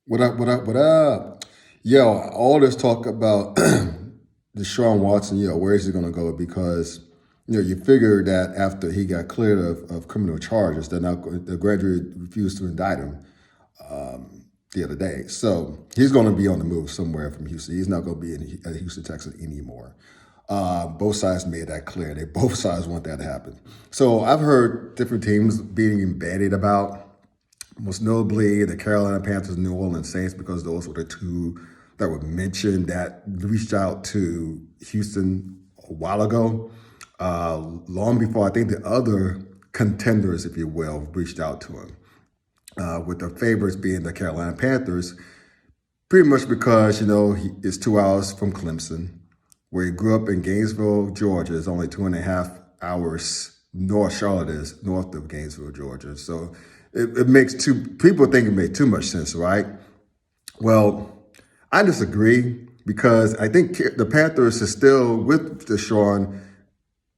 What up, what up, what up? Yo, all this talk about Deshaun Watson, where is he going to go? Because, you figure that after he got cleared of criminal charges, the grand jury refused to indict him the other day. So he's going to be on the move somewhere from Houston. He's not going to be in Houston, Texas anymore. Both sides made that clear. Both sides want that to happen. So I've heard different teams being embedded about, most notably the Carolina Panthers, New Orleans Saints, because those were the two that were mentioned that reached out to Houston a while ago, long before I think the other contenders, if you will, reached out to him. With the favorites being the Carolina Panthers, pretty much because, he is 2 hours from Clemson, where he grew up in Gainesville, Georgia. It's only 2.5 hours north. Charlotte is north of Gainesville, Georgia. So it makes people think it made too much sense, right? Well, I disagree because I think the Panthers is still, with Deshaun,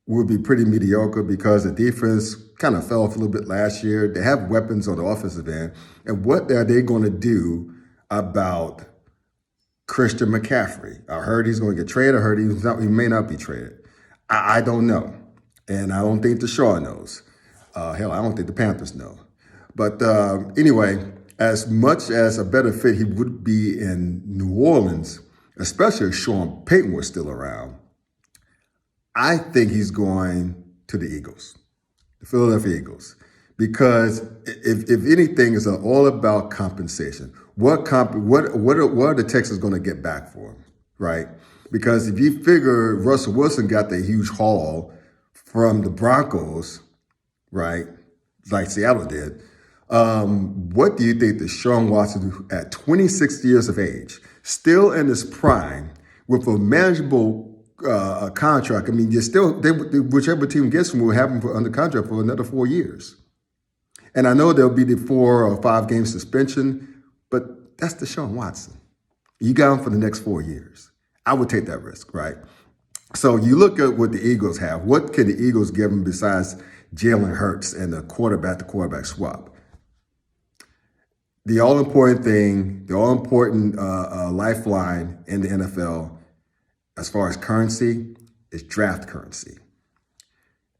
would be pretty mediocre because the defense kind of fell off a little bit last year. They have weapons on the offensive end. And what are they going to do about Christian McCaffrey? I heard he's going to get traded. I heard he may not be traded. I don't know. And I don't think Deshaun knows. Hell, I don't think the Panthers know. But anyway, as much as a better fit he would be in New Orleans, especially if Sean Payton was still around, I think he's going to the Eagles, the Philadelphia Eagles. Because if anything, it's all about compensation. What are the Texans going to get back for him, right? Because if you figure Russell Wilson got the huge haul from the Broncos, right, like Seattle did, what do you think Deshaun Watson, at 26 years of age, still in his prime, with a manageable contract? I mean, whichever team gets him will have him under contract for another 4 years. And I know there'll be the 4 or 5 game suspension, but that's Deshaun Watson. You got him for the next 4 years. I would take that risk, right? So you look at what the Eagles have. What can the Eagles give him besides Jalen Hurts and the quarterback-to-quarterback swap? The all-important thing, the all-important lifeline in the NFL as far as currency is draft currency.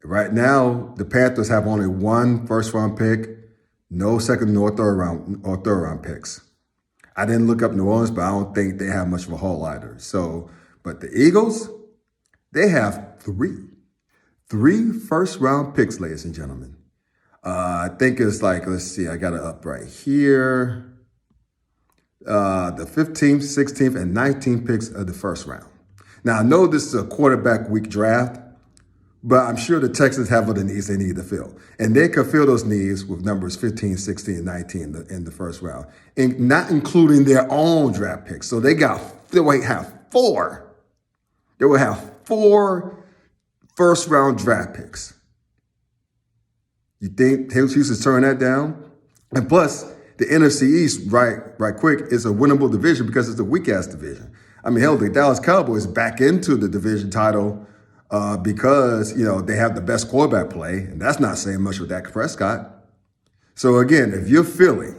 Right now, the Panthers have only 1 first-round pick, no second nor third-round picks. I didn't look up New Orleans, but I don't think they have much of a haul either. So, but the Eagles, they have 3 first-round picks, ladies and gentlemen. I think it's like, let's see, I got it up right here. The 15th, 16th, and 19th picks of the first round. Now, I know this is a quarterback week draft, but I'm sure the Texans have other needs they need to fill. And they can fill those needs with numbers 15, 16, and 19 in the first round, and not including their own draft picks. So they will have 4. They will have 4 first-round draft picks. You think Houston's turn that down? And plus, the NFC East, right quick, is a winnable division because it's a weak-ass division. I mean, hell, the Dallas Cowboys back into the division title because, they have the best quarterback play, and that's not saying much with Dak Prescott. So again, if you're Philly,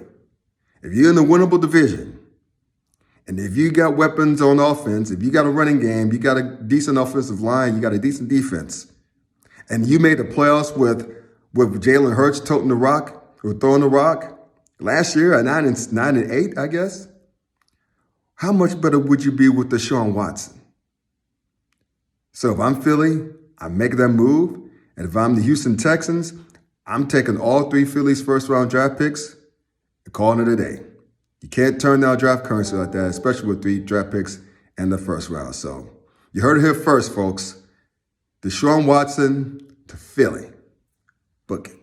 if you're in a winnable division, and if you got weapons on offense, if you got a running game, you got a decent offensive line, you got a decent defense, and you made the playoffs with Jalen Hurts toting the rock or throwing the rock last year at 9-8, I guess, how much better would you be with Deshaun Watson? So if I'm Philly, I make that move. And if I'm the Houston Texans, I'm taking all 3 Phillies first-round draft picks and calling it a day. You can't turn down draft currency like that, especially with 3 draft picks in the first round. So you heard it here first, folks. Deshaun Watson to Philly. Book it.